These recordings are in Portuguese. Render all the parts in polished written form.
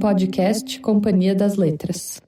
podcast Companhia das Letras.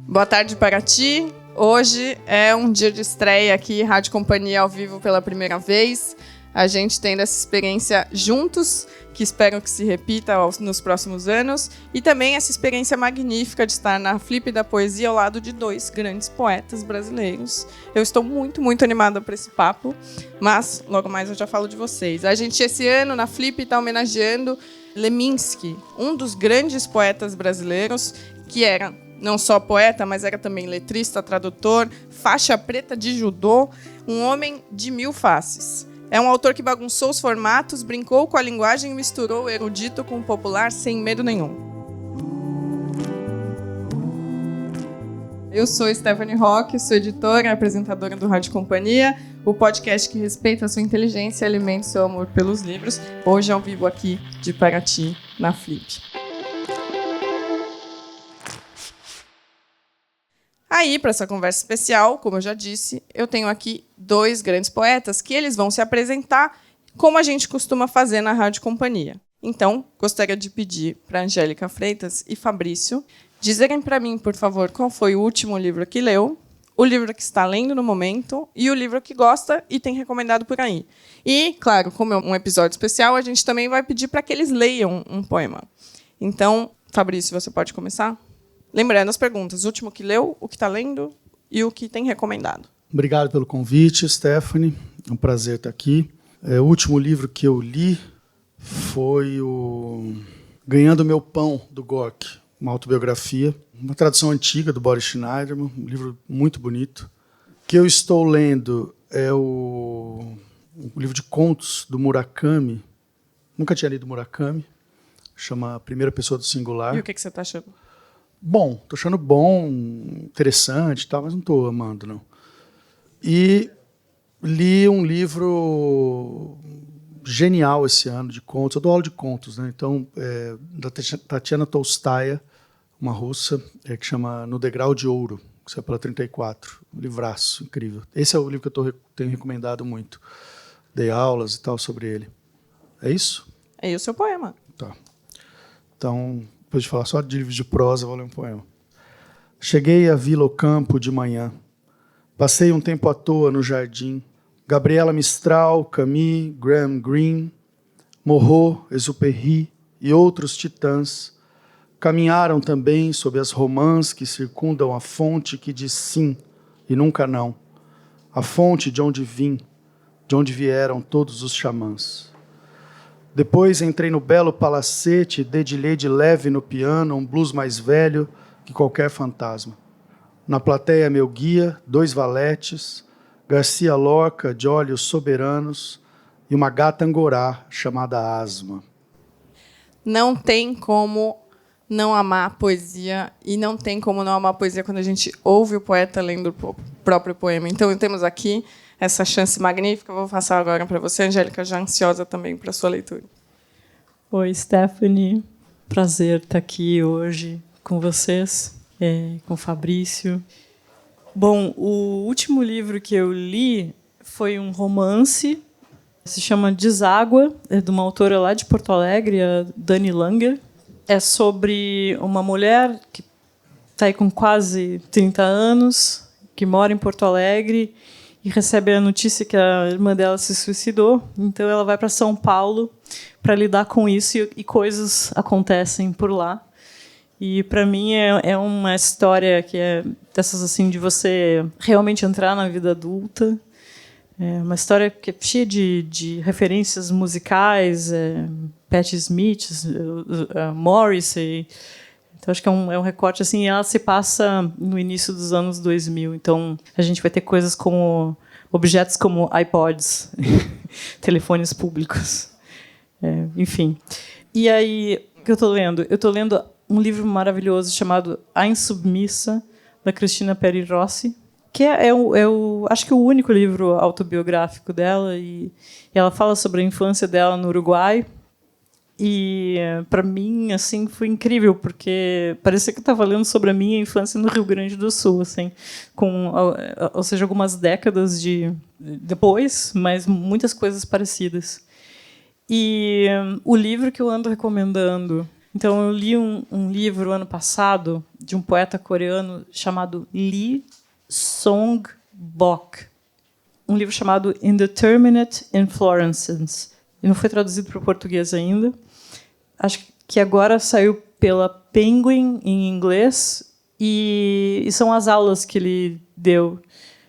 Boa tarde para ti. Hoje é um dia de estreia aqui, Rádio Companhia ao vivo pela primeira vez. A gente tendo essa experiência juntos, que espero que se repita nos próximos anos. E também essa experiência magnífica de estar na Flip da Poesia ao lado de dois grandes poetas brasileiros. Eu estou muito, muito animada para esse papo, mas logo mais eu já falo de vocês. A gente esse ano na Flip está homenageando Leminski, um dos grandes poetas brasileiros, que era não só poeta, mas era também letrista, tradutor, faixa preta de judô, um homem de mil faces. É um autor que bagunçou os formatos, brincou com a linguagem e misturou o erudito com o popular sem medo nenhum. Eu sou Stephanie Roque, sou editora e apresentadora do Rádio Companhia, o podcast que respeita a sua inteligência e alimenta o seu amor pelos livros. Hoje ao vivo aqui de Paraty, na Flip. Aí, para essa conversa especial, como eu já disse, eu tenho aqui dois grandes poetas que eles vão se apresentar como a gente costuma fazer na Rádio Companhia. Então, gostaria de pedir para Angélica Freitas e Fabrício dizerem para mim, por favor, qual foi o último livro que leu, o livro que está lendo no momento e o livro que gosta e tem recomendado por aí. E, claro, como é um episódio especial, a gente também vai pedir para que eles leiam um poema. Então, Fabrício, você pode começar? Lembrando as perguntas, o último que leu, o que está lendo e o que tem recomendado. Obrigado pelo convite, Stephanie. É um prazer estar aqui. O último livro que eu li foi o Ganhando Meu Pão, do Gorky, uma autobiografia, uma tradução antiga do Boris Schneiderman, um livro muito bonito. O que eu estou lendo é o livro de contos do Murakami. Nunca tinha lido Murakami. Chama A Primeira Pessoa do Singular. E o que você está achando? Bom, estou achando bom, interessante e tal, mas não estou amando, não. E li um livro genial esse ano de contos. Eu dou aula de contos, né? Então, da Tatiana Tolstaia, uma russa, que chama No Degrau de Ouro, que saiu pela 34. Um livraço incrível. Esse é o livro que eu tenho recomendado muito. Dei aulas e tal sobre ele. É isso? É aí o seu poema. Tá. Então, depois de falar só de livros de prosa, vou ler um poema. Cheguei à Vila Ocampo de manhã. Passei um tempo à toa no jardim. Gabriela Mistral, Camus, Graham Greene, Moreau, Exupéry e outros titãs caminharam também sob as romãs que circundam a fonte que diz sim e nunca não. A fonte de onde vim, de onde vieram todos os xamãs. Depois entrei no belo palacete e dedilhei de leve no piano um blues mais velho que qualquer fantasma. Na plateia, meu guia, dois valetes, Garcia Lorca, de olhos soberanos, e uma gata angorá chamada Asma. Não tem como não amar a poesia, e não tem como não amar a poesia quando a gente ouve o poeta lendo o próprio poema. Então, temos aqui essa chance magnífica. Vou passar agora para você, Angélica, já ansiosa também para a sua leitura. Oi, Stephanie. Prazer estar aqui hoje com vocês, com o Fabrício. Bom, o último livro que eu li foi um romance, se chama Deságua, é de uma autora lá de Porto Alegre, a Dani Langer. É sobre uma mulher que está aí com quase 30 anos, que mora em Porto Alegre, e recebe a notícia que a irmã dela se suicidou. Então ela vai para São Paulo para lidar com isso e coisas acontecem por lá. E para mim é uma história que é dessas assim de você realmente entrar na vida adulta. É uma história que é cheia de referências musicais, Patti Smith, Morrissey. Então, acho que é um recorte assim, e ela se passa no início dos anos 2000. Então, a gente vai ter coisas como objetos como iPods, telefones públicos, enfim. E aí, o que eu estou lendo? Eu estou lendo um livro maravilhoso chamado A Insubmissa, da Cristina Peri Rossi, que acho que o único livro autobiográfico dela, e ela fala sobre a infância dela no Uruguai. E, para mim, assim, foi incrível, porque parecia que eu estava lendo sobre a minha infância no Rio Grande do Sul, assim, ou seja, algumas décadas depois, mas muitas coisas parecidas. E o livro que eu ando recomendando... Então, eu li um livro ano passado de um poeta coreano chamado Lee Song-bok. Um livro chamado Indeterminate Inflorescence. Ele não foi traduzido para o português ainda. Acho que agora saiu pela Penguin, em inglês. E são as aulas que ele deu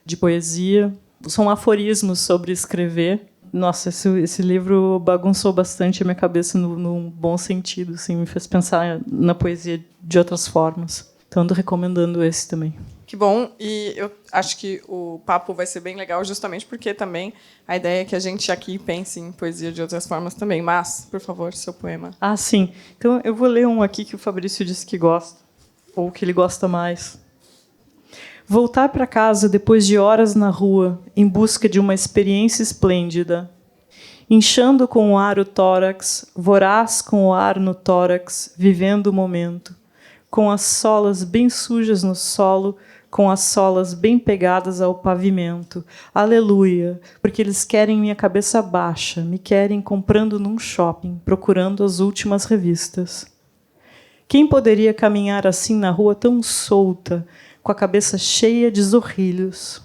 de poesia. São aforismos sobre escrever. Nossa, esse livro bagunçou bastante a minha cabeça no bom sentido, assim, me fez pensar na poesia de outras formas. Então, ando recomendando esse também. Que bom, e eu acho que o papo vai ser bem legal, justamente porque também a ideia é que a gente aqui pense em poesia de outras formas também. Mas, por favor, seu poema. Ah, sim. Então, eu vou ler um aqui que o Fabrício disse que gosta, ou que ele gosta mais. Voltar para casa depois de horas na rua, em busca de uma experiência esplêndida. Inchando com o ar o tórax, voraz com o ar no tórax, vivendo o momento. Com as solas bem sujas no solo, com as solas bem pegadas ao pavimento. Aleluia, porque eles querem minha cabeça baixa, me querem comprando num shopping, procurando as últimas revistas. Quem poderia caminhar assim na rua tão solta, com a cabeça cheia de zorrilhos?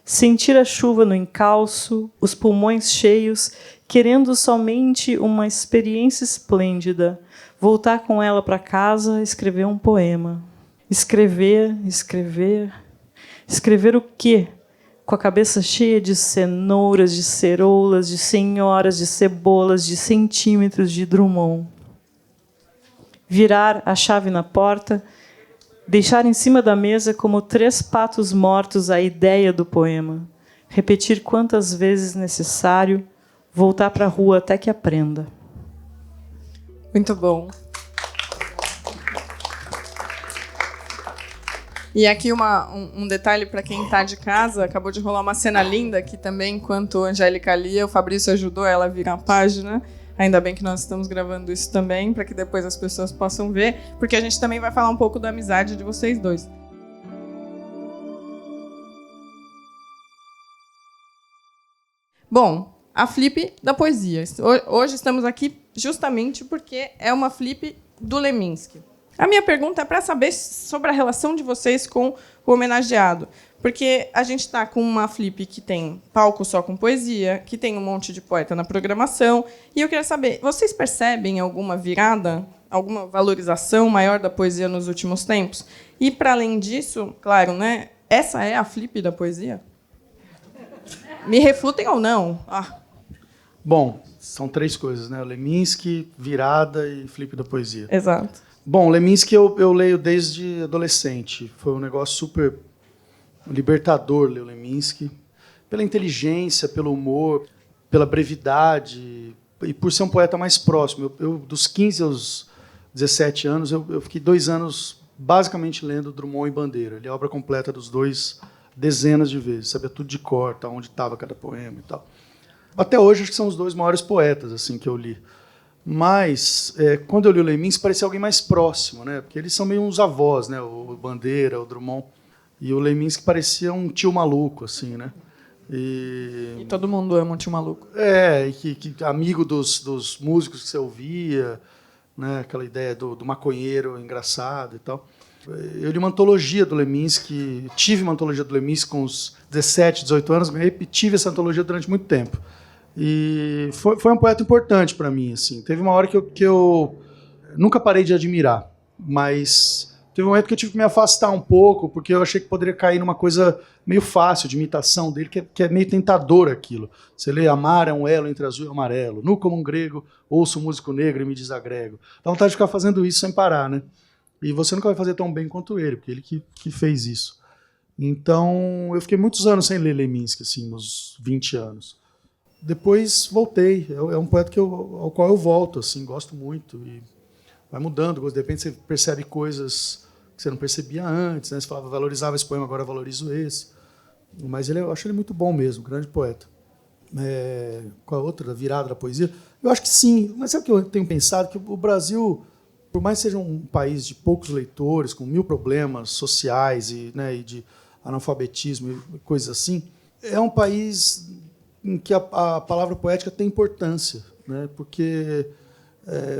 Sentir a chuva no encalço, os pulmões cheios, querendo somente uma experiência esplêndida, voltar com ela para casa, escrever um poema. Escrever, escrever. Escrever o quê? Com a cabeça cheia de cenouras, de ceroulas, de senhoras, de cebolas, de centímetros de Drummond. Virar a chave na porta, deixar em cima da mesa como 3 patos mortos a ideia do poema. Repetir quantas vezes necessário, voltar para a rua até que aprenda. Muito bom. E aqui um detalhe para quem está de casa, acabou de rolar uma cena linda que também, enquanto a Angélica lia, o Fabrício ajudou ela a virar a página. Ainda bem que nós estamos gravando isso também, para que depois as pessoas possam ver, porque a gente também vai falar um pouco da amizade de vocês dois. Bom, a flip da poesia. Hoje estamos aqui justamente porque é uma flip do Leminski. A minha pergunta é para saber sobre a relação de vocês com o homenageado. Porque a gente está com uma flip que tem palco só com poesia, que tem um monte de poeta na programação. E eu queria saber, vocês percebem alguma virada, alguma valorização maior da poesia nos últimos tempos? E, para além disso, claro, né, essa é a flip da poesia? Me refutem ou não? Bom, são 3 coisas, né? Leminski, virada e flip da poesia. Exato. Bom, Leminski eu leio desde adolescente. Foi um negócio super libertador ler o Leminski. Pela inteligência, pelo humor, pela brevidade e por ser um poeta mais próximo. Eu dos 15 aos 17 anos, eu fiquei 2 anos basicamente lendo Drummond e Bandeira. Ele é a obra completa dos dois dezenas de vezes. Sabia tudo de cor, tá, onde estava cada poema e tal. Até hoje, acho que são os 2 maiores poetas assim, que eu li. Mas, quando eu li o Leminski, parecia alguém mais próximo, né? Porque eles são meio uns avós, né? O Bandeira, o Drummond. E o Leminski parecia um tio maluco, assim, né? E todo mundo ama um tio maluco. Que amigo dos músicos que você ouvia, né? Aquela ideia do maconheiro engraçado e tal. Eu li uma antologia do Leminski, tive uma antologia do Leminski com uns 17, 18 anos, e tive essa antologia durante muito tempo. E foi um poeta importante para mim, assim. Teve uma hora que eu nunca parei de admirar, mas teve um momento que eu tive que me afastar um pouco, porque eu achei que poderia cair numa coisa meio fácil de imitação dele, que é meio tentador aquilo. Você lê Amar é um elo entre azul e amarelo, nu como um grego, ouço um músico negro e me desagrego. Dá vontade de ficar fazendo isso sem parar, né? E você nunca vai fazer tão bem quanto ele, porque ele que fez isso. Então, eu fiquei muitos anos sem ler Leminski, assim, uns 20 anos. Depois voltei. É um poeta ao qual eu volto, assim, gosto muito. E vai mudando. De repente você percebe coisas que você não percebia antes, né? Você falava, valorizava esse poema, agora valorizo esse. Mas eu acho ele muito bom mesmo, grande poeta. Qual a outra? A virada da poesia. Eu acho que sim, mas sabe o que eu tenho pensado? Que o Brasil, por mais que seja um país de poucos leitores, com 1000 problemas sociais e de analfabetismo e coisas assim, é um país em que a palavra poética tem importância, né? Porque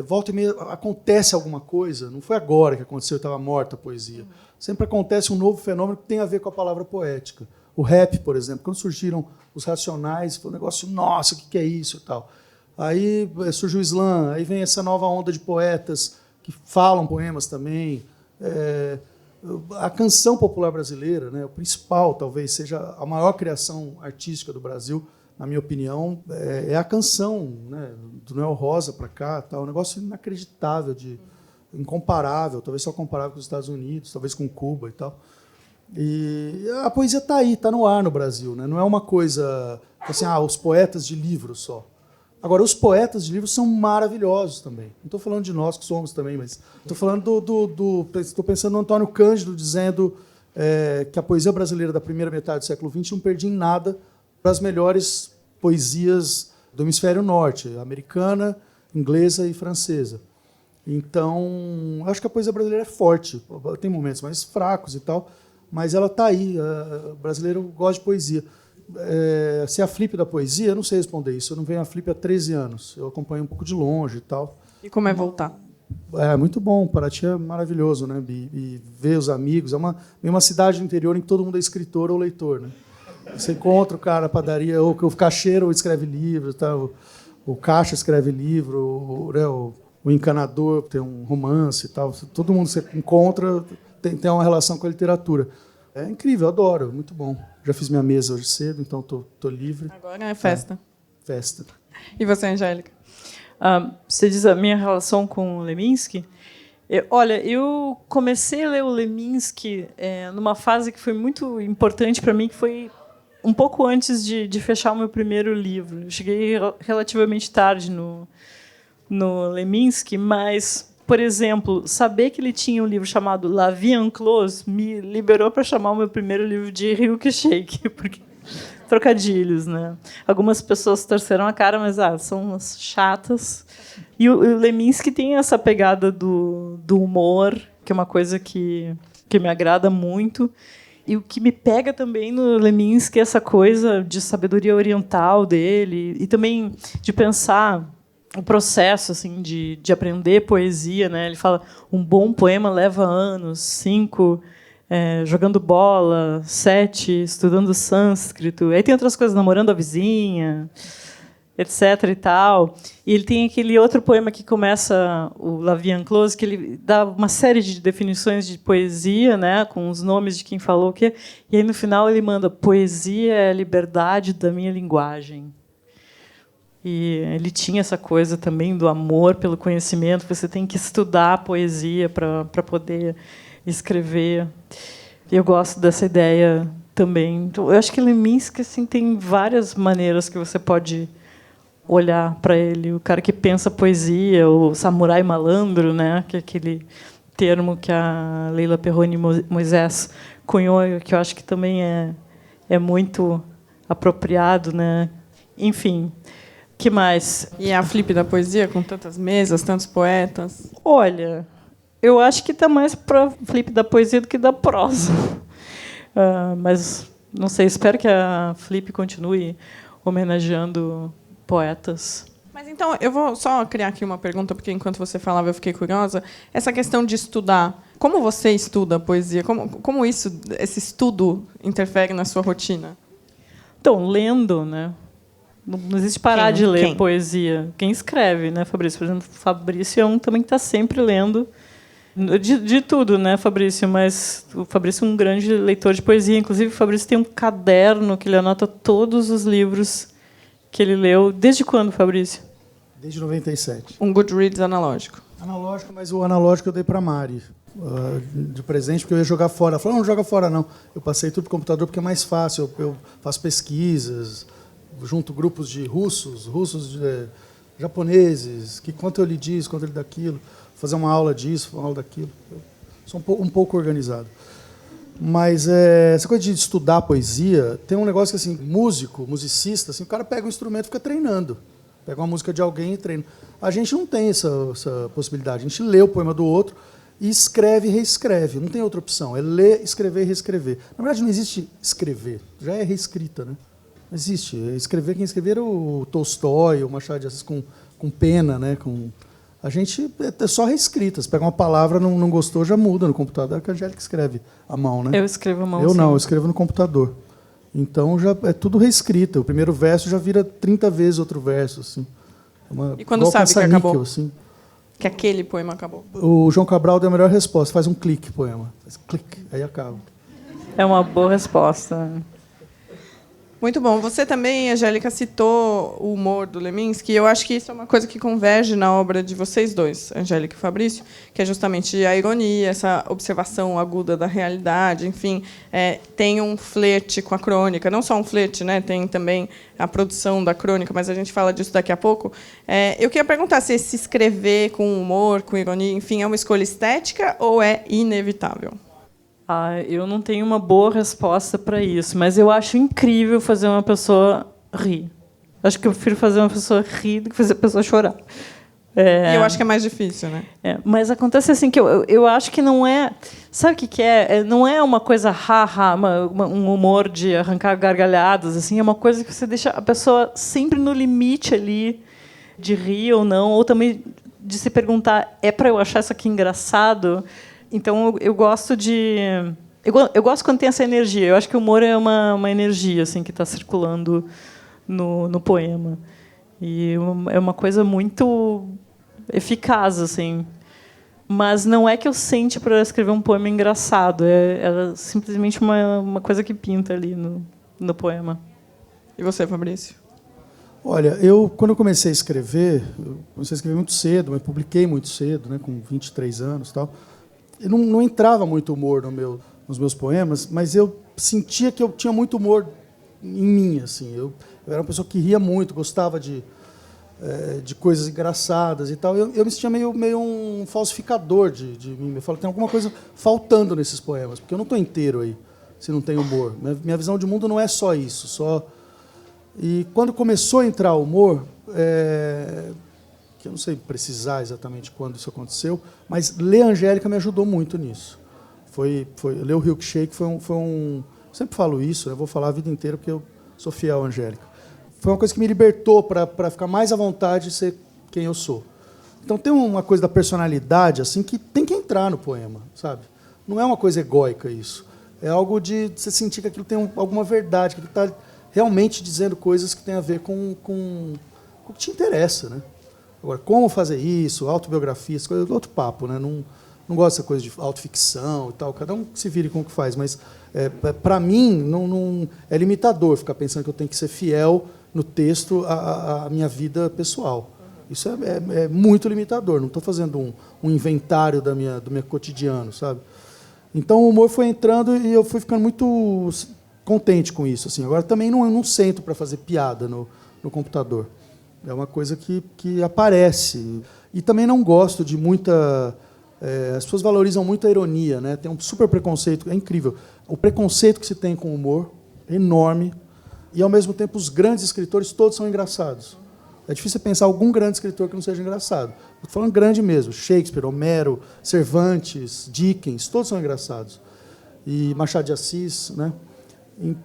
volta e meia acontece alguma coisa, não foi agora que aconteceu, estava morta a poesia. Sempre acontece um novo fenômeno que tem a ver com a palavra poética. O rap, por exemplo, quando surgiram os Racionais, foi um negócio, nossa, o que é isso e tal. Aí surgiu o slam, aí vem essa nova onda de poetas que falam poemas também. A canção popular brasileira, né, o principal, talvez seja a maior criação artística do Brasil, na minha opinião, é a canção, né, do Noel Rosa para cá, tal, um negócio inacreditável, incomparável, talvez só comparável com os Estados Unidos, talvez com Cuba e tal. E a poesia está aí, está no ar no Brasil, né? Não é uma coisa assim, os poetas de livro só. Agora, os poetas de livro são maravilhosos também. Não estou falando de nós que somos também, mas estou falando estou pensando no Antônio Cândido dizendo que a poesia brasileira da primeira metade do século XX não perdia em nada para as melhores poesias do hemisfério norte, americana, inglesa e francesa. Então, acho que a poesia brasileira é forte. Tem momentos mais fracos e tal, mas ela está aí. O brasileiro gosta de poesia. Se é a Flip da poesia, eu não sei responder isso. Eu não venho a Flip há 13 anos. Eu acompanho um pouco de longe e tal. E como é voltar? É muito bom. Paraty é maravilhoso, né? E ver os amigos. É uma cidade do interior em que todo mundo é escritor ou leitor, né? Você encontra o cara na padaria, ou o caixeiro escreve livro, tá? O caixa escreve livro, o encanador tem um romance e tal. Todo mundo você encontra tem uma relação com a literatura. É incrível, eu adoro, muito bom. Já fiz minha mesa hoje cedo, então estou livre. Agora é festa. Festa. E você, Angélica? Você diz a minha relação com o Leminski? Olha, eu comecei a ler o Leminski numa fase que foi muito importante para mim, que foi um pouco antes de fechar o meu primeiro livro. Eu cheguei relativamente tarde no Leminski, mas, por exemplo, saber que ele tinha um livro chamado La Vie en Close me liberou para chamar o meu primeiro livro de Ryuki Shake, porque trocadilhos, né? Algumas pessoas torceram a cara, mas são umas chatas. E o Leminski tem essa pegada do humor, que é uma coisa que me agrada muito. E o que me pega também no Leminski é essa coisa de sabedoria oriental dele e também de pensar o processo assim de aprender poesia, né? Ele fala um bom poema leva anos, 5 jogando bola, 7 estudando sânscrito. Aí tem outras coisas, namorando a vizinha, etc. e tal. E ele tem aquele outro poema que começa, o La Vie en Close, que ele dá uma série de definições de poesia, né, com os nomes de quem falou o quê. E aí, no final, ele manda: poesia é a liberdade da minha linguagem. E ele tinha essa coisa também do amor pelo conhecimento. Você tem que estudar a poesia para poder escrever. E eu gosto dessa ideia também. Então, eu acho que Leminski assim, tem várias maneiras que você pode olhar para ele. O cara que pensa poesia, o samurai malandro, né? Que é aquele termo que a Leila Perroni Moisés cunhou, que eu acho que também é muito apropriado, né? Enfim, que mais? E a Flip da poesia, com tantas mesas, tantos poetas? Olha, eu acho que está mais para Flip da poesia do que da prosa. Mas, não sei, espero que a Flip continue homenageando poetas. Mas então, eu vou só criar aqui uma pergunta, porque enquanto você falava eu fiquei curiosa. Essa questão de estudar, como você estuda a poesia? Como esse estudo interfere na sua rotina? Então, lendo, né? Não existe parar de ler poesia. Quem escreve, né, Fabrício? Por exemplo, Fabrício é um também que está sempre lendo de tudo, né, Fabrício? Mas o Fabrício é um grande leitor de poesia. Inclusive, o Fabrício tem um caderno que ele anota todos os livros que ele leu. Desde quando, Fabrício? Desde 97. Um Goodreads analógico. Analógico, mas o analógico eu dei para a Mari de presente, porque eu ia jogar fora. Ela falou: não joga fora, não. Eu passei tudo para o computador porque é mais fácil. Eu faço pesquisas, junto grupos de russos, japoneses, que quanto eu li disso, quanto eu li daquilo, fazer uma aula disso, uma aula daquilo. Eu sou um pouco organizado. Mas essa coisa de estudar poesia, tem um negócio que, assim, musicista, assim, o cara pega um instrumento e fica treinando. Pega uma música de alguém e treina. A gente não tem essa possibilidade. A gente lê o poema do outro e escreve e reescreve. Não tem outra opção. É ler, escrever e reescrever. Na verdade, não existe escrever. Já é reescrita, né? Não existe. Escrever, quem escrever era o Tolstói, o Machado de Assis com pena, né? A gente é só reescrita. Você pega uma palavra, não gostou, já muda no computador. É que a Angélica escreve à mão, né? Eu escrevo à mão, Eu sim. não, eu escrevo no computador. Então já é tudo reescrito. O primeiro verso já vira 30 vezes outro verso, assim. E quando sabe que acabou? Assim. Que aquele poema acabou. O João Cabral deu a melhor resposta. Faz um clique, poema. Faz clique, aí acaba. É uma boa resposta. Muito bom. Você também, Angélica, citou o humor do Leminski. Eu acho que isso é uma coisa que converge na obra de vocês dois, Angélica e Fabrício, que é justamente a ironia, essa observação aguda da realidade. Enfim, tem um flerte com a crônica. Não só um flerte, né? Tem também a produção da crônica, mas a gente fala disso daqui a pouco. Eu queria perguntar se esse escrever com humor, com ironia, enfim, é uma escolha estética ou é inevitável? Eu não tenho uma boa resposta para isso, mas eu acho incrível fazer uma pessoa rir. Acho que eu prefiro fazer uma pessoa rir do que fazer a pessoa chorar. E eu acho que é mais difícil, né? Mas acontece assim que eu acho que não é... Sabe o que é? Não é uma coisa um humor de arrancar gargalhadas. Assim, é uma coisa que você deixa a pessoa sempre no limite ali de rir ou não, ou também de se perguntar, é para eu achar isso aqui engraçado? Então, eu gosto de... Eu gosto quando tem essa energia. Eu acho que o humor é uma energia assim, que está circulando no poema. E é uma coisa muito eficaz. Assim. Mas não é que eu sente para escrever um poema engraçado. É simplesmente uma coisa que pinta ali no poema. E você, Fabrício? Olha, quando eu comecei a escrever muito cedo, mas publiquei muito cedo, né, com 23 anos e tal. Não entrava muito humor nos meus poemas, mas eu sentia que eu tinha muito humor em mim. Assim. Eu era uma pessoa que ria muito, gostava de coisas engraçadas e tal. Eu me sentia meio um falsificador de mim. Eu falo, tem alguma coisa faltando nesses poemas, porque eu não estou inteiro aí, se não tem humor. Minha visão de mundo não é só isso. E quando começou a entrar o humor... que eu não sei precisar exatamente quando isso aconteceu, mas ler Angélica me ajudou muito nisso. Ler o Milkshake foi um... Sempre falo isso, eu vou falar a vida inteira porque eu sou fiel à Angélica. Foi uma coisa que me libertou para ficar mais à vontade de ser quem eu sou. Então tem uma coisa da personalidade assim que tem que entrar no poema, sabe? Não é uma coisa egóica isso. É algo de você sentir que aquilo tem alguma verdade, que ele está realmente dizendo coisas que têm a ver com o que te interessa, né? Agora, como fazer isso, autobiografia, isso é outro papo, né? Não gosto dessa coisa de autoficção e tal, cada um se vire com o que faz, mas para mim não é limitador ficar pensando que eu tenho que ser fiel no texto à minha vida pessoal. Isso é muito limitador, não estou fazendo um inventário do meu cotidiano, sabe? Então o humor foi entrando e eu fui ficando muito contente com isso. Assim. Agora também não sento para fazer piada no computador. É uma coisa que aparece. E também não gosto de muita... as pessoas valorizam muito a ironia, né? Tem um super preconceito, é incrível. O preconceito que se tem com o humor é enorme. E, ao mesmo tempo, os grandes escritores todos são engraçados. É difícil pensar algum grande escritor que não seja engraçado. Estou falando grande mesmo. Shakespeare, Homero, Cervantes, Dickens, todos são engraçados. E Machado de Assis, né?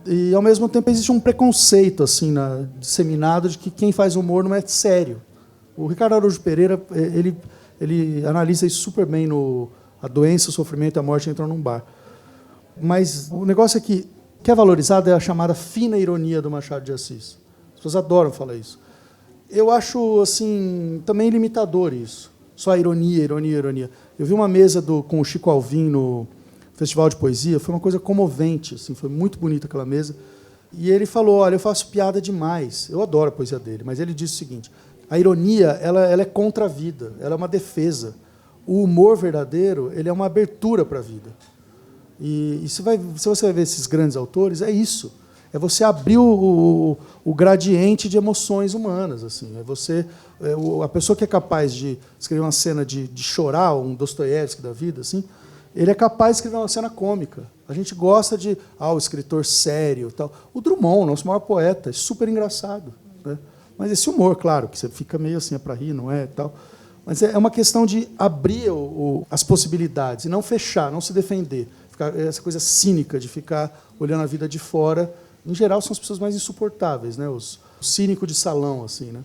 E, ao mesmo tempo, existe um preconceito assim, disseminado de que quem faz humor não é sério. O Ricardo Araújo Pereira ele analisa isso super bem no A Doença, o Sofrimento e a Morte Entram num Bar. Mas o negócio é que o que é valorizado é a chamada fina ironia do Machado de Assis. As pessoas adoram falar isso. Eu acho assim, também limitador isso. Só a ironia. Eu vi uma mesa com o Chico Alvim no Festival de Poesia, foi uma coisa comovente, assim, foi muito bonita aquela mesa. E ele falou, olha, eu faço piada demais. Eu adoro a poesia dele, mas ele disse o seguinte, a ironia ela é contra a vida, ela é uma defesa. O humor verdadeiro ele é uma abertura para a vida. E se você vai ver esses grandes autores, é isso. É você abrir o gradiente de emoções humanas. Assim. A pessoa que é capaz de escrever uma cena de chorar, um Dostoiévski da vida, assim, ele é capaz de escrever uma cena cômica. A gente gosta o escritor sério. Tal. O Drummond, nosso maior poeta, é super engraçado. Né? Mas esse humor, claro, que você fica meio assim, é para rir, não é, e tal. Mas é uma questão de abrir as possibilidades e não fechar, não se defender. Essa coisa cínica de ficar olhando a vida de fora. Em geral, são as pessoas mais insuportáveis, né? Os cínicos de salão, assim, né?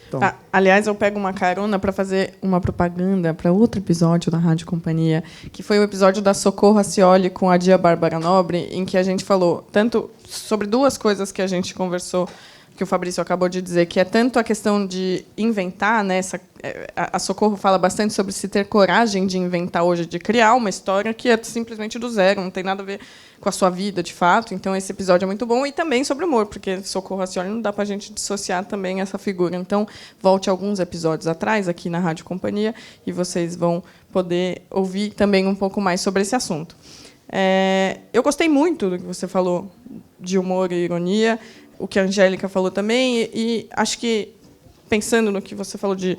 Então... aliás, eu pego uma carona para fazer uma propaganda para outro episódio da Rádio Companhia, que foi o episódio da Socorro Acioli com a Dia Bárbara Nobre, em que a gente falou tanto sobre duas coisas que a gente conversou, que o Fabrício acabou de dizer, que é tanto a questão de inventar, né? A Socorro fala bastante sobre se ter coragem de inventar hoje, de criar uma história que é simplesmente do zero, não tem nada a ver com a sua vida, de fato. Então, esse episódio é muito bom. E também sobre humor, porque Socorro Acioli não dá para a gente dissociar também essa figura. Então, volte alguns episódios atrás, aqui na Rádio Companhia, e vocês vão poder ouvir também um pouco mais sobre esse assunto. Eu gostei muito do que você falou de humor e ironia, o que a Angélica falou também, e acho que, pensando no que você falou de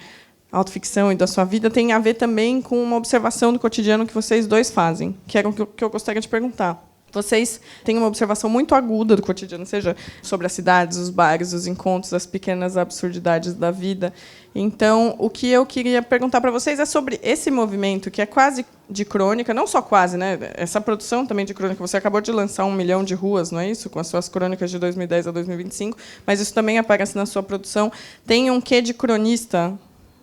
autoficção e da sua vida, tem a ver também com uma observação do cotidiano que vocês dois fazem, que era o que eu gostaria de perguntar. Vocês têm uma observação muito aguda do cotidiano, seja sobre as cidades, os bares, os encontros, as pequenas absurdidades da vida. Então, o que eu queria perguntar para vocês é sobre esse movimento, que é quase de crônica, não só quase, né? Essa produção também de crônica. Você acabou de lançar 1 milhão de ruas, não é isso? Com as suas crônicas de 2010 a 2025, mas isso também aparece na sua produção. Tem um quê de cronista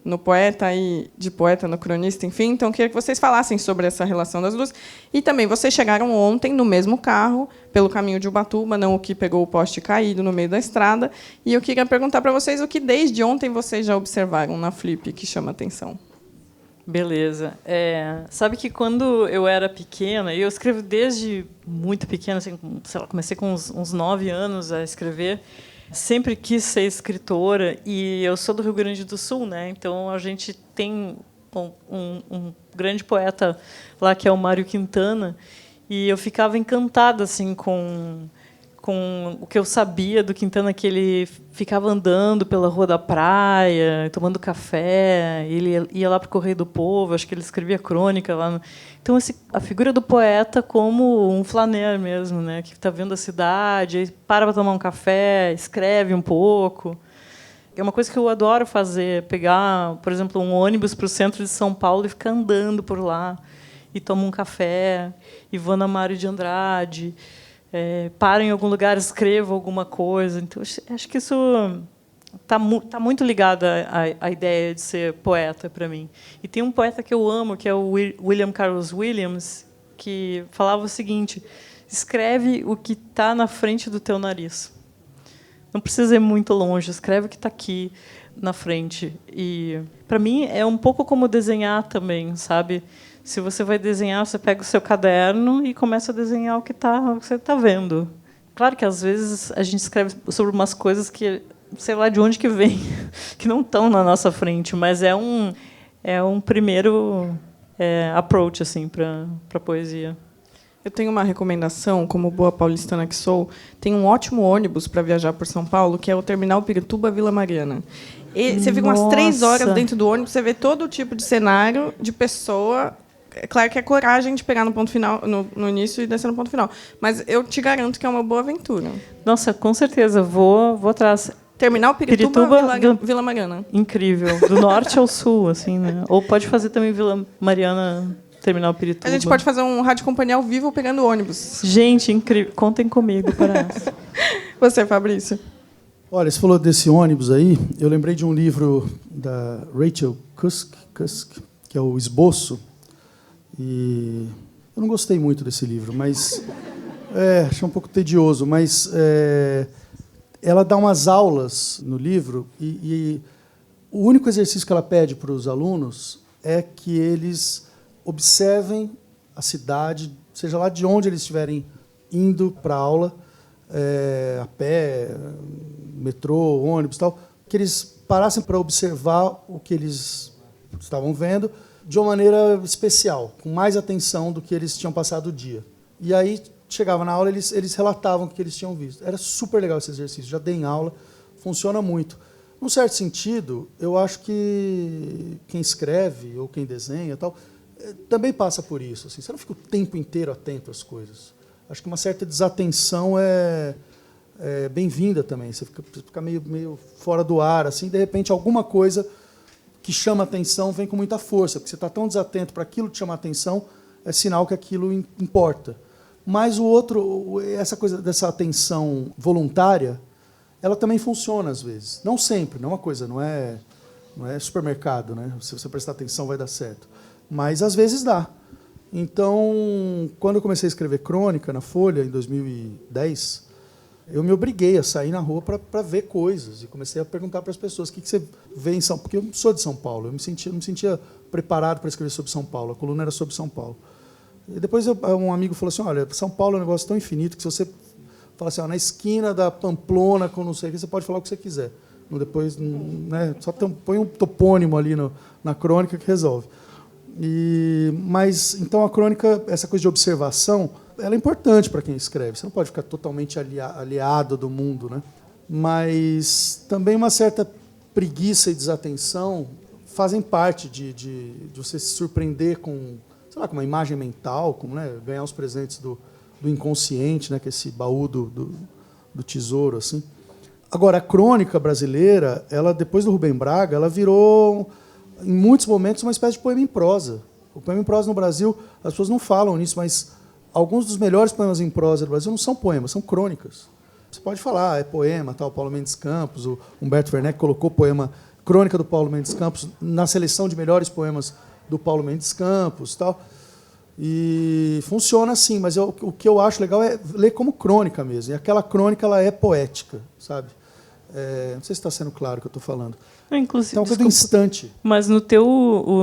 no poeta e de poeta no cronista, enfim. Então, eu queria que vocês falassem sobre essa relação das duas. E também, vocês chegaram ontem no mesmo carro, pelo caminho de Ubatuba, não o que pegou o poste caído no meio da estrada. E eu queria perguntar para vocês o que, desde ontem, vocês já observaram na Flip que chama atenção. Beleza. Sabe que quando eu era pequena, e eu escrevo desde muito pequena, assim, sei lá, comecei com uns 9 anos a escrever, sempre quis ser escritora, e eu sou do Rio Grande do Sul, né? Então a gente tem um grande poeta lá que é o Mário Quintana, e eu ficava encantada assim com o que eu sabia do Quintana, que ele ficava andando pela Rua da Praia, tomando café, ele ia lá para o Correio do Povo, acho que ele escrevia crônica lá. Então, a figura do poeta como um flaner mesmo, né, que está vendo a cidade, aí para tomar um café, escreve um pouco. É uma coisa que eu adoro fazer, pegar, por exemplo, um ônibus para o centro de São Paulo e ficar andando por lá, e tomo um café, e vou na Mário de Andrade, paro em algum lugar, escrevo alguma coisa. Então, acho que isso está muito ligado à ideia de ser poeta para mim. E tem um poeta que eu amo, que é o William Carlos Williams, que falava o seguinte: escreve o que está na frente do teu nariz. Não precisa ir muito longe, escreve o que está aqui na frente. E, para mim, é um pouco como desenhar também, sabe? Se você vai desenhar, você pega o seu caderno e começa a desenhar o que você está vendo. Claro que, às vezes, a gente escreve sobre umas coisas que, sei lá de onde que vem, que não estão na nossa frente, mas é um primeiro approach assim, para a poesia. Eu tenho uma recomendação, como boa paulistana que sou, tem um ótimo ônibus para viajar por São Paulo, que é o Terminal Pirituba Vila Mariana. E você fica umas 3 horas dentro do ônibus, você vê todo tipo de cenário, de pessoa. É claro que é coragem de pegar no ponto final, no início e descer no ponto final. Mas eu te garanto que é uma boa aventura. Nossa, com certeza, vou atrás. Terminal Pirituba Vila Mariana. Incrível. Do norte ao sul, assim, né? Ou pode fazer também Vila Mariana, Terminal Pirituba. A gente pode fazer um Rádio Companhia ao vivo pegando ônibus. Gente, incrível. Contem comigo para essa. Você, Fabrício. Olha, você falou desse ônibus aí, eu lembrei de um livro da Rachel Cusk, que é o Esboço. E eu não gostei muito desse livro, mas achei um pouco tedioso, mas ela dá umas aulas no livro e o único exercício que ela pede para os alunos é que eles observem a cidade, seja lá de onde eles estiverem indo para a aula, a pé, metrô, ônibus, tal, que eles parassem para observar o que eles estavam vendo de uma maneira especial, com mais atenção do que eles tinham passado o dia. E aí, chegava na aula, eles relatavam o que eles tinham visto. Era super legal esse exercício, já dei em aula, funciona muito. Num certo sentido, eu acho que quem escreve ou quem desenha tal, também passa por isso. Assim. Você não fica o tempo inteiro atento às coisas. Acho que uma certa desatenção bem-vinda também. Você fica meio fora do ar, assim, de repente alguma coisa que chama atenção vem com muita força, porque você está tão desatento para aquilo que chama atenção, é sinal que aquilo importa. Mas essa coisa dessa atenção voluntária, ela também funciona às vezes. Não sempre, não é supermercado, né? Se você prestar atenção vai dar certo. Mas às vezes dá. Então, quando eu comecei a escrever crônica na Folha, em 2010, eu me obriguei a sair na rua para ver coisas. E comecei a perguntar para as pessoas o que você vê em São Paulo. Porque eu sou de São Paulo, eu não me sentia preparado para escrever sobre São Paulo. A coluna era sobre São Paulo. E depois um amigo falou assim, olha, São Paulo é um negócio tão infinito que se você fala assim, na esquina da Pamplona, com não sei o que, você pode falar o que você quiser. Depois, né, só põe um topônimo ali na crônica que resolve. Mas, então, a crônica, essa coisa de observação, ela é importante para quem escreve. Você não pode ficar totalmente aliado do mundo, né? Mas também uma certa preguiça e desatenção fazem parte de você se surpreender com, sei lá, com uma imagem mental, né, ganhar os presentes do inconsciente, né, que é esse baú do tesouro, assim. Agora, a crônica brasileira, ela, depois do Rubem Braga, ela virou, em muitos momentos, uma espécie de poema em prosa. O poema em prosa no Brasil, as pessoas não falam nisso, mas alguns dos melhores poemas em prosa do Brasil não são poemas, são crônicas. Você pode falar, é poema, tal, Paulo Mendes Campos, o Humberto Werneck colocou poema, crônica do Paulo Mendes Campos, na seleção de melhores poemas do Paulo Mendes Campos, tal. E funciona assim, mas o que eu acho legal é ler como crônica mesmo. E aquela crônica ela é poética, sabe? Não sei se está sendo claro o que eu estou falando. Inclusive, é uma coisa do instante. Mas no teu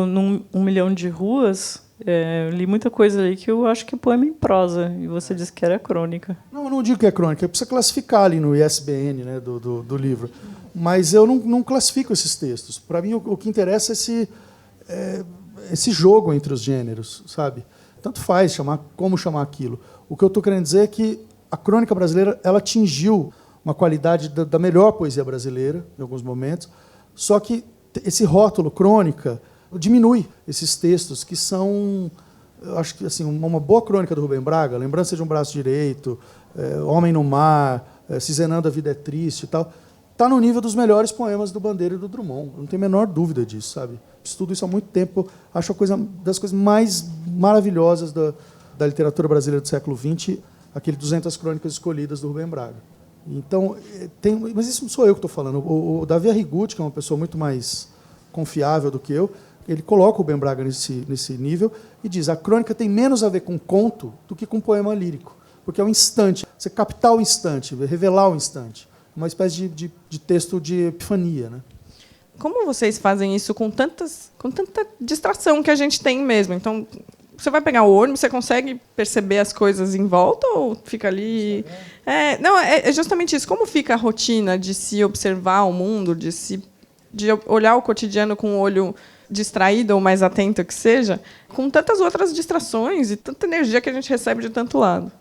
num 1 milhão de ruas, eu li muita coisa ali que eu acho que é poema em prosa. E você disse que era crônica. Não, eu não digo que é crônica. Precisa classificar ali no ISBN, né, do livro. Mas eu não classifico esses textos. Para mim, o que interessa é esse jogo entre os gêneros, sabe? Tanto faz como chamar aquilo. O que eu estou querendo dizer é que a crônica brasileira ela atingiu uma qualidade da melhor poesia brasileira, em alguns momentos, só que esse rótulo crônica diminui esses textos que são, eu acho que assim, uma boa crônica do Rubem Braga, Lembrança de um Braço Direito, Homem no Mar, Cizenando a Vida é Triste e tal, está no nível dos melhores poemas do Bandeira e do Drummond. Eu não tenho a menor dúvida disso, sabe? Estudo isso há muito tempo, acho das coisas mais maravilhosas da literatura brasileira do século XX, aquele 200 Crônicas Escolhidas do Rubem Braga. Então, mas isso não sou eu que estou falando. O Davi Arrigucci, que é uma pessoa muito mais confiável do que eu, ele coloca o Rubem Braga nesse nível e diz a crônica tem menos a ver com conto do que com poema lírico, porque é um instante, você captar o instante, revelar o instante, uma espécie de texto de epifania, né? Como vocês fazem isso com tanta distração que a gente tem mesmo? Então, você vai pegar o ônibus, você consegue perceber as coisas em volta ou fica ali... É justamente isso. Como fica a rotina de se observar o mundo, de olhar o cotidiano com o olho distraído ou mais atento que seja, com tantas outras distrações e tanta energia que a gente recebe de tanto lado?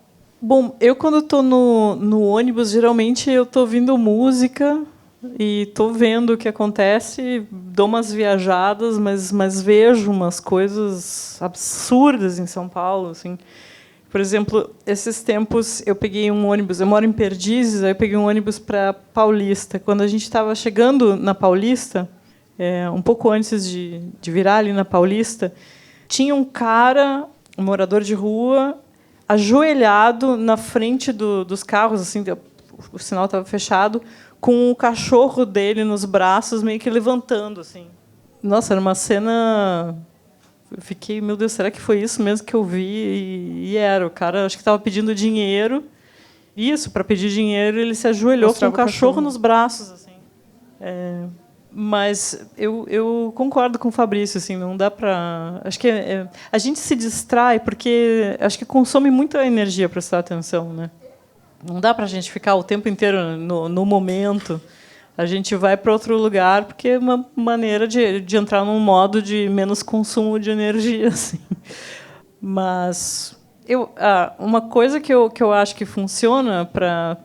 Bom, eu quando estou no ônibus, geralmente eu estou ouvindo música e estou vendo o que acontece, dou umas viajadas, mas vejo umas coisas absurdas em São Paulo, assim. Por exemplo, esses tempos eu peguei um ônibus, eu moro em Perdizes, aí eu peguei um ônibus para Paulista. Quando a gente estava chegando na Paulista, um pouco antes de virar ali na Paulista, tinha um cara, um morador de rua, ajoelhado na frente dos carros, assim, o sinal estava fechado, com o cachorro dele nos braços, meio que levantando, assim. Nossa, era uma cena... Eu fiquei, meu Deus, será que foi isso mesmo que eu vi? E era, o cara, acho que estava pedindo dinheiro. Isso, para pedir dinheiro, ele se ajoelhou mostrava com o cachorro nos braços, assim. Mas eu concordo com o Fabrício, assim, não dá para... Acho que a gente se distrai porque acho que consome muita energia prestar atenção, né? Não dá para a gente ficar o tempo inteiro no momento. A gente vai para outro lugar porque é uma maneira de entrar num modo de menos consumo de energia, assim. Mas uma coisa que eu acho que funciona,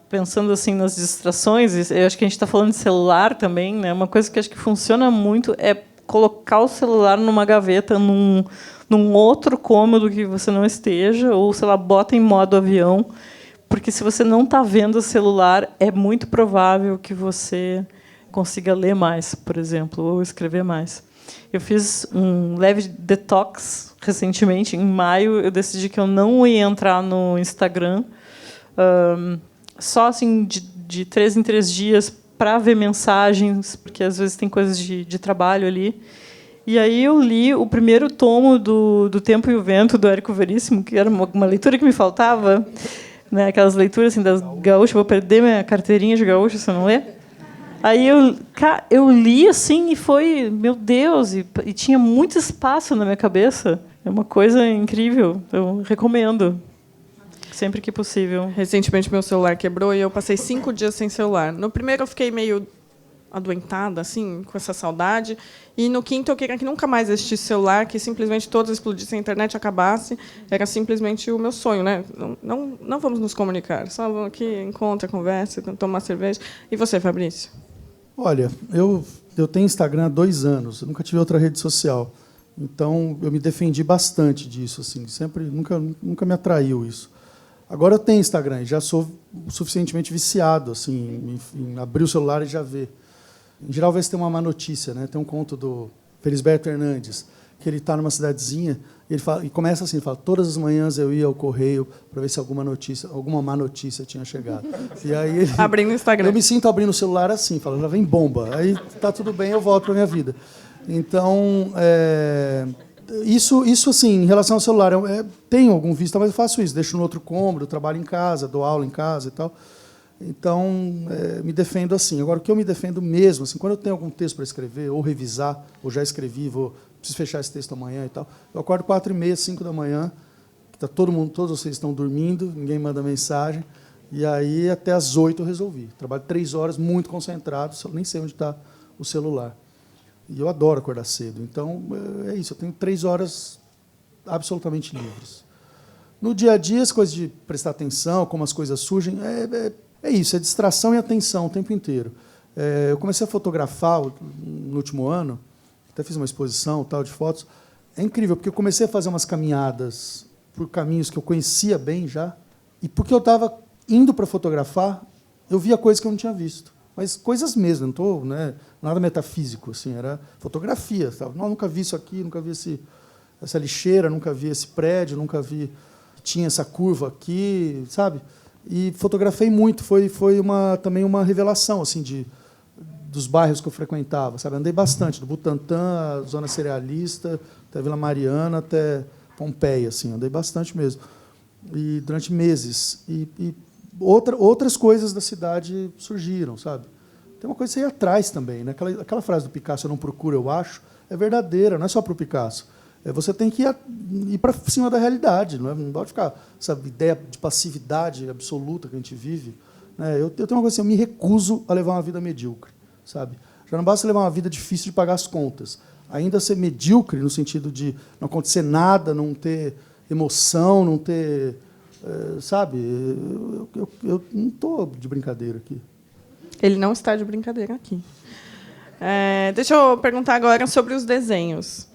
pensando assim nas distrações, eu acho que a gente está falando de celular também, né? Uma coisa que acho que funciona muito é colocar o celular numa gaveta, num outro cômodo que você não esteja, ou, sei lá, bota em modo avião, porque se você não está vendo o celular, é muito provável que você consiga ler mais, por exemplo, ou escrever mais. Eu fiz um leve detox recentemente. Em maio, eu decidi que eu não ia entrar no Instagram, só assim de 3 em 3 dias, para ver mensagens, porque às vezes tem coisas de trabalho ali. E aí eu li o primeiro tomo do Tempo e o Vento, do Érico Veríssimo, que era uma leitura que me faltava, né? Aquelas leituras assim, das gaúchas. Vou perder minha carteirinha de gaúcha se eu não ler. Aí eu li assim e foi, meu Deus, e tinha muito espaço na minha cabeça. É uma coisa incrível. Eu recomendo, sempre que possível. Recentemente meu celular quebrou e eu passei 5 dias sem celular. No primeiro eu fiquei meio adoentada, assim, com essa saudade. E no quinto eu queria que nunca mais existisse celular, que simplesmente todos explodissem, a internet acabasse. Era simplesmente o meu sonho, né? Não vamos nos comunicar, só vamos aqui, encontra, conversa, tomar cerveja. E você, Fabrício? Olha, eu tenho Instagram há 2 anos, eu nunca tive outra rede social. Então, eu me defendi bastante disso, assim, sempre, nunca me atraiu isso. Agora eu tenho Instagram e já sou suficientemente viciado, assim, em abrir o celular e já ver. Em geral, vai ter uma má notícia, né? Tem um conto do Felisberto Hernandes, que ele está numa cidadezinha e começa assim, ele fala: todas as manhãs eu ia ao correio para ver se alguma má notícia tinha chegado. E aí ele, abrindo o Instagram. Eu me sinto abrindo o celular assim, falando: já vem bomba. Aí tá tudo bem, eu volto para minha vida. Então, isso assim, em relação ao celular, tenho algum vício, mas eu faço isso, deixo no outro cômodo, trabalho em casa, dou aula em casa e tal. Então, me defendo assim. Agora, o que eu me defendo mesmo, assim, quando eu tenho algum texto para escrever, ou revisar, ou já escrevi, preciso fechar esse texto amanhã e tal, eu acordo 4h30, 5 da manhã, que tá todos vocês estão dormindo, ninguém manda mensagem, e aí até às 8 eu resolvi. Trabalho 3 horas, muito concentrado, nem sei onde está o celular. E eu adoro acordar cedo. Então, é isso, eu tenho 3 horas absolutamente livres. No dia a dia, as coisas de prestar atenção, como as coisas surgem, é isso, é distração e atenção o tempo inteiro. Eu comecei a fotografar no último ano, até fiz uma exposição tal de fotos. É incrível, porque eu comecei a fazer umas caminhadas por caminhos que eu conhecia bem já, e porque eu estava indo para fotografar, eu via coisas que eu não tinha visto. Mas coisas mesmo, não estou, né, nada metafísico, assim, era fotografia. Não, nunca vi isso aqui, nunca vi essa lixeira, nunca vi esse prédio, nunca vi que tinha essa curva aqui, sabe? E fotografei muito, foi também uma revelação assim, dos bairros que eu frequentava. Sabe? Andei bastante, do Butantã, a Zona Cerealista, até Vila Mariana, até Pompeia. Assim, andei bastante mesmo. E durante meses. E outras coisas da cidade surgiram. Sabe? Tem uma coisa que você ir atrás também. Né? Aquela frase do Picasso, eu não procuro, eu acho, é verdadeira, não é só para o Picasso. Você tem que ir para cima da realidade, não pode ficar essa ideia de passividade absoluta que a gente vive. Eu tenho uma coisa assim, eu me recuso a levar uma vida medíocre, sabe? Já não basta levar uma vida difícil de pagar as contas. Ainda ser medíocre no sentido de não acontecer nada, não ter emoção, não ter, sabe? Eu não estou de brincadeira aqui. Ele não está de brincadeira aqui. Deixa eu perguntar agora sobre os desenhos.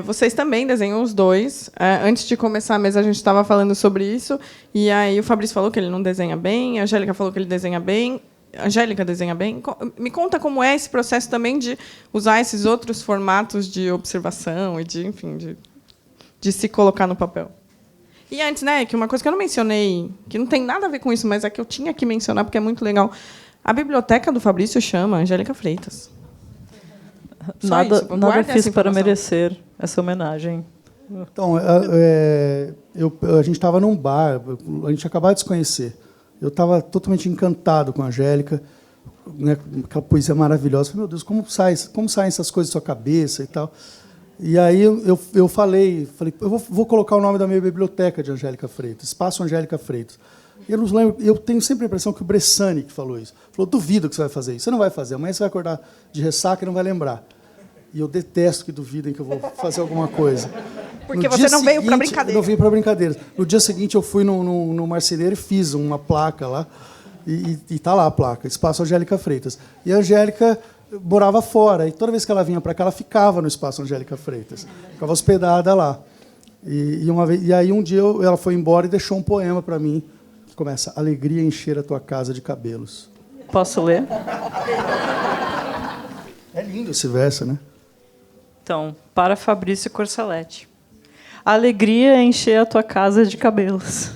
Vocês também desenham os dois. Antes de começar a mesa, a gente estava falando sobre isso. E aí o Fabrício falou que ele não desenha bem, a Angélica falou que ele desenha bem. A Angélica desenha bem. Me conta como é esse processo também de usar esses outros formatos de observação e de se colocar no papel. E antes, né, que uma coisa que eu não mencionei, que não tem nada a ver com isso, mas é que eu tinha que mencionar porque é muito legal. A biblioteca do Fabrício chama Angélica Freitas. Nada fiz para merecer essa homenagem. Então, a gente estava num bar, a gente acabava de se conhecer. Eu estava totalmente encantado com a Angélica, né, aquela poesia maravilhosa. Meu Deus, como saem essas coisas da sua cabeça e tal. E aí eu falei, eu vou colocar o nome da minha biblioteca de Angélica Freitas, Espaço Angélica Freitas. Eu não lembro, eu tenho sempre a impressão que o Bressani que falou isso. Falou: duvido que você vai fazer isso. Você não vai fazer. Amanhã você vai acordar de ressaca e não vai lembrar. E eu detesto que duvidem que eu vou fazer alguma coisa. Porque você não veio para brincadeira. Não vim para brincadeira. No dia seguinte, eu fui no marceneiro e fiz uma placa lá. E está lá a placa, Espaço Angélica Freitas. E a Angélica morava fora. E toda vez que ela vinha para cá, ela ficava no Espaço Angélica Freitas. Ficava hospedada lá. E aí um dia ela foi embora e deixou um poema para mim, que Começa, alegria encher a tua casa de cabelos. Posso ler? É lindo esse verso, né? Então, para Fabrício Corsaletti. A alegria é encher a tua casa de cabelos.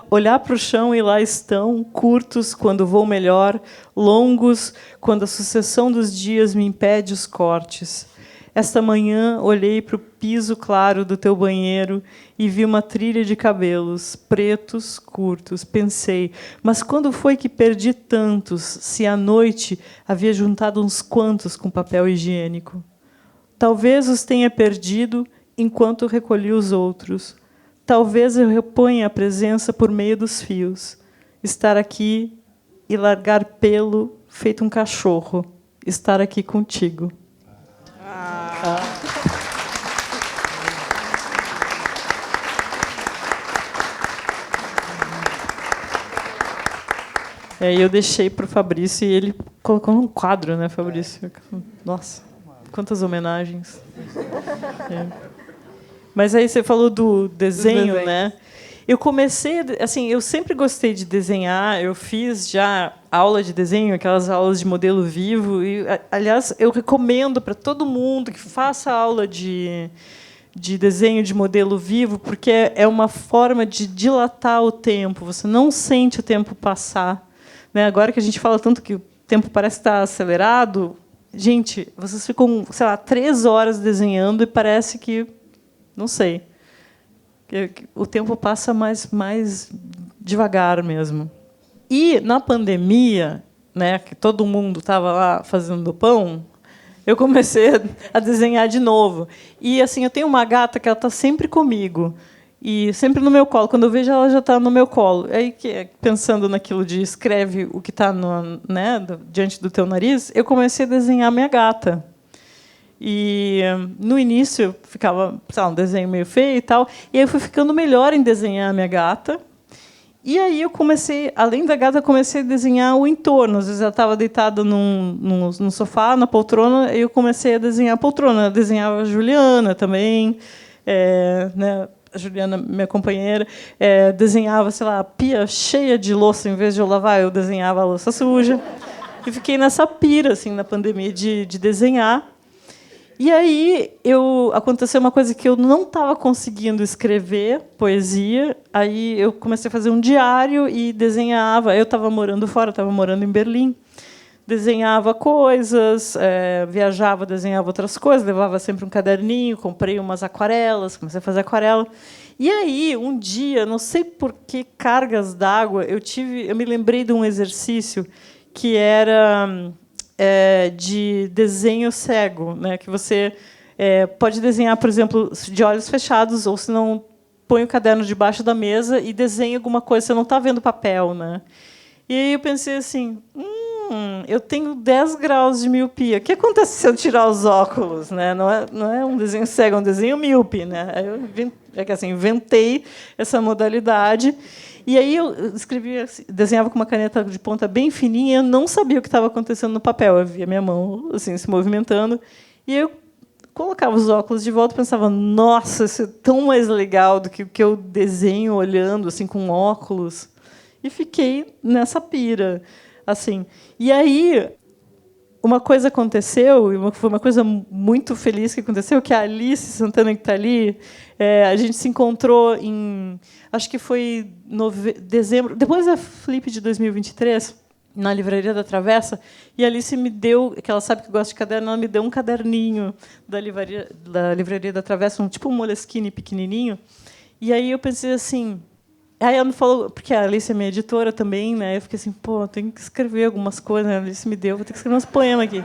Olhar para o chão e lá estão, curtos quando vou melhor, longos quando a sucessão dos dias me impede os cortes. Esta manhã olhei para o piso claro do teu banheiro e vi uma trilha de cabelos, pretos, curtos. Pensei, mas quando foi que perdi tantos, se à noite havia juntado uns quantos com papel higiênico? Talvez os tenha perdido enquanto recolhi os outros. Talvez eu reponha a presença por meio dos fios. Estar aqui e largar pelo feito um cachorro. Estar aqui contigo. Eu deixei para o Fabrício e ele colocou num quadro, né, Fabrício? Nossa, quantas homenagens. Mas aí você falou do desenho, né? Eu comecei, assim, eu sempre gostei de desenhar. Eu fiz já aula de desenho, aquelas aulas de modelo vivo. E, aliás, eu recomendo para todo mundo que faça aula de desenho de modelo vivo, porque é uma forma de dilatar o tempo. Você não sente o tempo passar. Né? Agora que a gente fala tanto que o tempo parece estar acelerado, gente, vocês ficam, sei lá, 3 horas desenhando e parece que, não sei, o tempo passa mais devagar mesmo. E na pandemia, né, que todo mundo estava lá fazendo pão, eu comecei a desenhar de novo. E assim, eu tenho uma gata que ela está sempre comigo. E sempre no meu colo. Quando eu vejo, ela já está no meu colo. Aí, pensando naquilo de escreve o que está, né, diante do teu nariz, eu comecei a desenhar minha gata. E no início ficava, sei lá, um desenho meio feio e tal. E aí eu fui ficando melhor em desenhar a minha gata. E aí eu comecei, além da gata, comecei a desenhar o entorno. Às vezes ela estava deitada num sofá, na poltrona, e eu comecei a desenhar a poltrona. Eu desenhava a Juliana também, né? A Juliana, minha companheira, desenhava, sei lá, a pia cheia de louça. Em vez de eu lavar, eu desenhava a louça suja. E fiquei nessa pira, assim, na pandemia, de desenhar. E aí aconteceu uma coisa que eu não estava conseguindo escrever, poesia. Aí eu comecei a fazer um diário e desenhava. Eu estava morando fora, estava morando em Berlim. Desenhava coisas, viajava, desenhava outras coisas, levava sempre um caderninho, comprei umas aquarelas, comecei a fazer aquarela. E aí, um dia, não sei por que cargas d'água, eu me lembrei de um exercício que era de desenho cego, né? Que você pode desenhar, por exemplo, de olhos fechados, ou se não, põe o caderno debaixo da mesa e desenha alguma coisa, você não está vendo papel, né? E aí eu pensei assim, eu tenho 10 graus de miopia. O que acontece se eu tirar os óculos? Né? Não é um desenho cego, é um desenho míope. Né? Aí eu inventei essa modalidade. E aí eu escrevia, desenhava com uma caneta de ponta bem fininha, e eu não sabia o que estava acontecendo no papel. Eu via minha mão assim, se movimentando. E eu colocava os óculos de volta e pensava, nossa, isso é tão mais legal do que o que eu desenho olhando assim, com óculos. E fiquei nessa pira. Assim. E aí, uma coisa aconteceu, e foi uma coisa muito feliz que aconteceu, que a Alice Santana, que está ali, a gente se encontrou em, acho que foi dezembro, depois da Flip de 2023, na Livraria da Travessa, e a Alice me deu, que ela sabe que eu gosto de caderno, ela me deu um caderninho da Livraria da Travessa, tipo um Moleskine pequenininho, e aí eu pensei assim... Aí ela me falou, porque a Alice é minha editora também, né? Eu fiquei assim, pô, tenho que escrever algumas coisas, né? A Alice me deu, vou ter que escrever uns poemas aqui.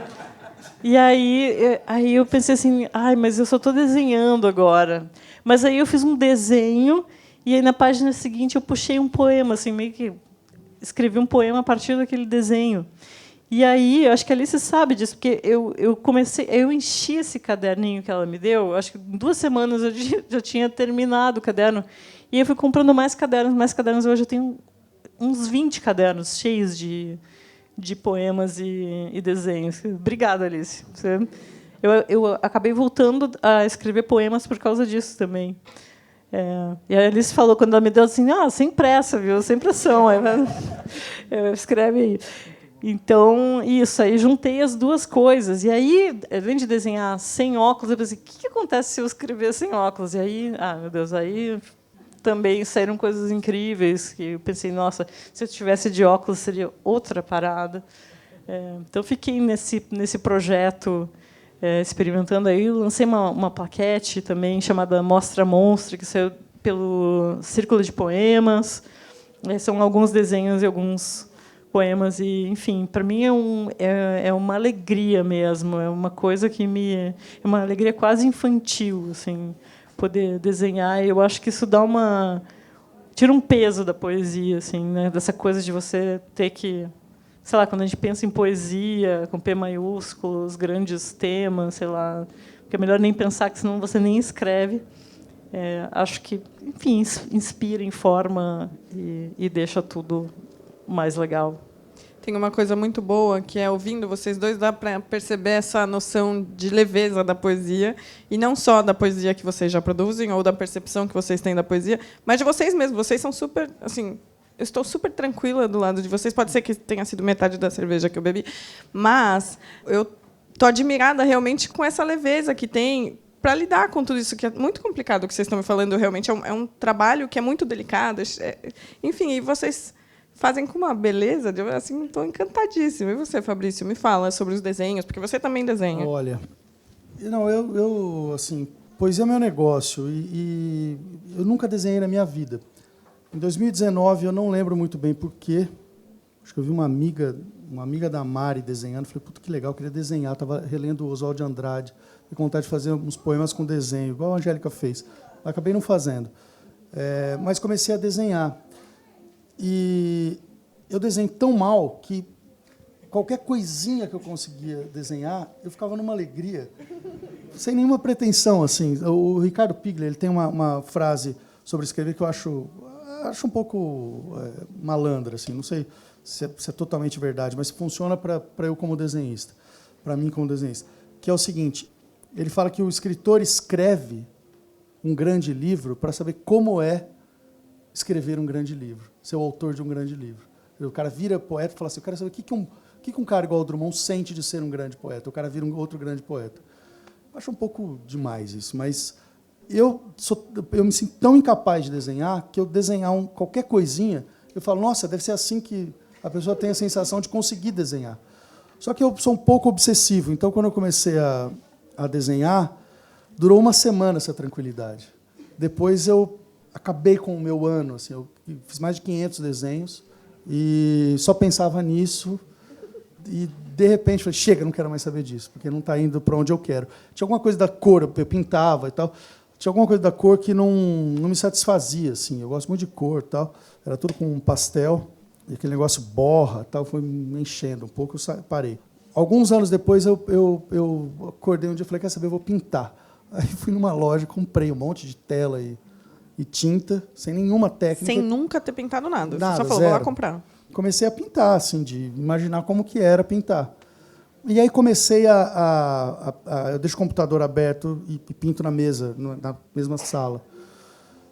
E aí eu pensei assim, mas eu só estou desenhando agora. Mas aí eu fiz um desenho e aí na página seguinte eu puxei um poema, assim, meio que escrevi um poema a partir daquele desenho. E aí, eu acho que a Alice sabe disso, porque eu enchi esse caderninho que ela me deu, acho que em 2 semanas eu já tinha terminado o caderno. E eu fui comprando mais cadernos. Hoje eu tenho uns 20 cadernos cheios de poemas e desenhos. Obrigada, Alice. Eu acabei voltando a escrever poemas por causa disso também. E a Alice falou, quando ela me deu assim, sem pressa, viu? Sem pressão. Escreve aí. Então, isso, aí juntei as duas coisas. E aí, além de desenhar sem óculos, eu pensei, o que acontece se eu escrever sem óculos? E aí, meu Deus, aí também saíram coisas incríveis, que eu pensei, nossa, se eu tivesse de óculos, seria outra parada. Então, fiquei nesse projeto, experimentando. Aí lancei uma plaquete também, chamada Mostra Monstro, que saiu pelo Círculo de Poemas. São alguns desenhos e alguns poemas, e, enfim, para mim é uma alegria mesmo, é uma coisa que é uma alegria quase infantil, assim, poder desenhar. E eu acho que isso tira um peso da poesia, assim, né, dessa coisa de você ter que, sei lá, quando a gente pensa em poesia com P maiúsculo, os grandes temas, sei lá, porque é melhor nem pensar, que senão você nem escreve. Acho que, enfim, inspira, informa e deixa tudo mais legal. Tem uma coisa muito boa, que é, ouvindo vocês dois, dá para perceber essa noção de leveza da poesia, e não só da poesia que vocês já produzem, ou da percepção que vocês têm da poesia, mas de vocês mesmos. Vocês são super... assim, eu estou super tranquila do lado de vocês. Pode ser que tenha sido metade da cerveja que eu bebi, mas eu estou admirada realmente com essa leveza que tem para lidar com tudo isso, que é muito complicado, o que vocês estão me falando. Realmente é um trabalho que é muito delicado. Enfim, e vocês fazem com uma beleza, assim, estou encantadíssima. E você, Fabrício, me fala sobre os desenhos, porque você também desenha. Olha, não, eu assim, poesia é meu negócio, e eu nunca desenhei na minha vida. Em 2019, eu não lembro muito bem por quê, acho que eu vi uma amiga da Mari desenhando, falei, puta, que legal, eu queria desenhar, estava relendo o Oswald de Andrade, com vontade de fazer uns poemas com desenho, igual a Angélica fez. Acabei não fazendo, mas comecei a desenhar. E eu desenho tão mal que qualquer coisinha que eu conseguia desenhar, eu ficava numa alegria, sem nenhuma pretensão. Assim. O Ricardo Piglia, ele tem uma frase sobre escrever que eu acho um pouco malandra, assim. Não sei se é totalmente verdade, mas funciona para eu como desenhista, para mim como desenhista, que é o seguinte: ele fala que o escritor escreve um grande livro para saber como é escrever um grande livro, ser o autor de um grande livro. O cara vira poeta e fala assim, eu quero saber o que um cara igual ao Drummond sente de ser um grande poeta. O cara vira um outro grande poeta. Eu acho um pouco demais isso, mas eu me sinto tão incapaz de desenhar que eu desenhar qualquer coisinha, eu falo, nossa, deve ser assim que a pessoa tem a sensação de conseguir desenhar. Só que eu sou um pouco obsessivo, então quando eu comecei a desenhar, durou uma semana essa tranquilidade. Depois eu acabei com o meu ano, assim, eu fiz mais de 500 desenhos e só pensava nisso, e de repente falei, chega, não quero mais saber disso, porque não está indo para onde eu quero. Tinha alguma coisa da cor, eu pintava e tal, tinha alguma coisa da cor que não me satisfazia, assim. Eu gosto muito de cor, tal, era tudo com pastel, e aquele negócio borra, tal, foi me enchendo um pouco, eu parei. Alguns anos depois eu acordei um dia e falei, quer saber, eu vou pintar. Aí fui numa loja, comprei um monte de tela e tinta, sem nenhuma técnica. Sem nunca ter pintado nada. Nada, você só falou, zero. vou lá comprar. Comecei a pintar, assim, de imaginar como que era pintar. E aí comecei eu deixo o computador aberto e pinto na mesa, na mesma sala.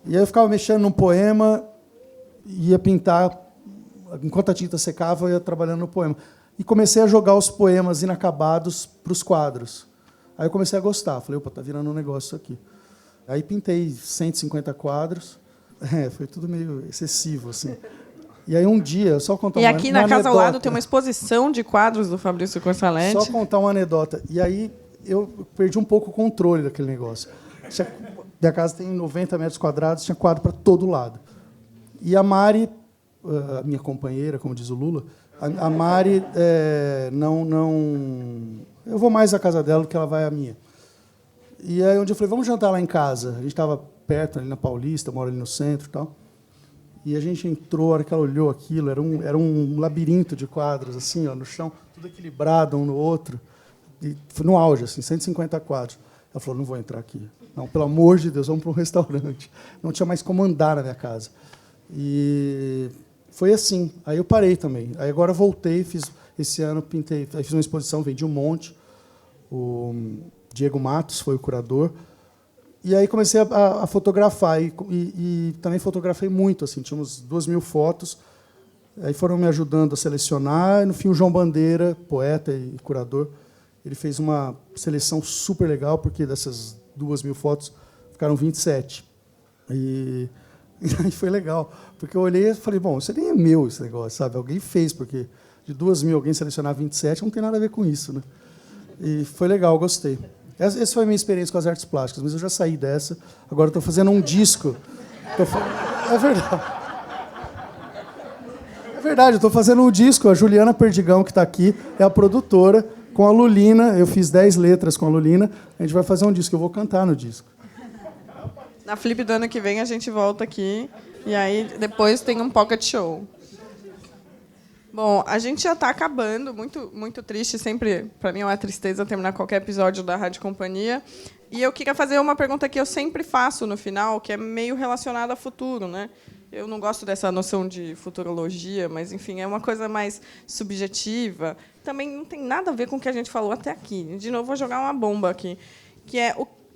E aí eu ficava mexendo num poema, ia pintar, enquanto a tinta secava, eu ia trabalhando no poema. E comecei a jogar os poemas inacabados para os quadros. Aí eu comecei a gostar, falei, opa, tá virando um negócio isso aqui. Aí pintei 150 quadros, foi tudo meio excessivo, assim. E aí um dia, só contar uma anedota. E aqui na casa ao lado tem uma exposição de quadros do Fabrício Corsalete. Só contar uma anedota. E aí eu perdi um pouco o controle daquele negócio. Minha casa tem 90 metros quadrados, tinha quadro para todo lado. E a Mari, a minha companheira, como diz o Lula, a Mari eu vou mais à casa dela do que ela vai à minha. E aí um dia eu falei, vamos jantar lá em casa. A gente estava perto, ali na Paulista, eu moro ali no centro e tal. E a gente entrou, a hora que ela olhou aquilo, era um labirinto de quadros, assim, ó, no chão, tudo equilibrado um no outro. E foi no auge, assim, 150 quadros. Ela falou, não vou entrar aqui. Não, pelo amor de Deus, vamos para um restaurante. Não tinha mais como andar na minha casa. E foi assim. Aí eu parei também. Aí agora eu voltei, esse ano pintei, aí fiz uma exposição, vendi um monte. O Diego Matos foi o curador. E aí comecei a fotografar, e também fotografei muito, assim, tinha uns 2.000 fotos. Aí foram me ajudando a selecionar, e no fim o João Bandeira, poeta e curador, ele fez uma seleção super legal, porque dessas 2.000 fotos ficaram 27. E aí foi legal, porque eu olhei e falei, bom, isso nem é meu esse negócio, sabe? Alguém fez, porque de 2.000 alguém selecionar 27 não tem nada a ver com isso, né? E foi legal, gostei. Essa foi a minha experiência com as artes plásticas, mas eu já saí dessa, agora estou fazendo um disco. É verdade. É verdade, eu estou fazendo um disco, a Juliana Perdigão, que está aqui, é a produtora, com a Lulina, eu fiz 10 letras com a Lulina, a gente vai fazer um disco, eu vou cantar no disco. Na Flip do ano que vem a gente volta aqui, e aí depois tem um pocket show. Bom, a gente já está acabando, muito, muito triste, sempre, para mim é uma tristeza terminar qualquer episódio da Rádio Companhia, e eu queria fazer uma pergunta que eu sempre faço no final, que é meio relacionada a futuro, né? Eu não gosto dessa noção de futurologia, mas, enfim, é uma coisa mais subjetiva. Também não tem nada a ver com o que a gente falou até aqui. De novo, vou jogar uma bomba aqui, que é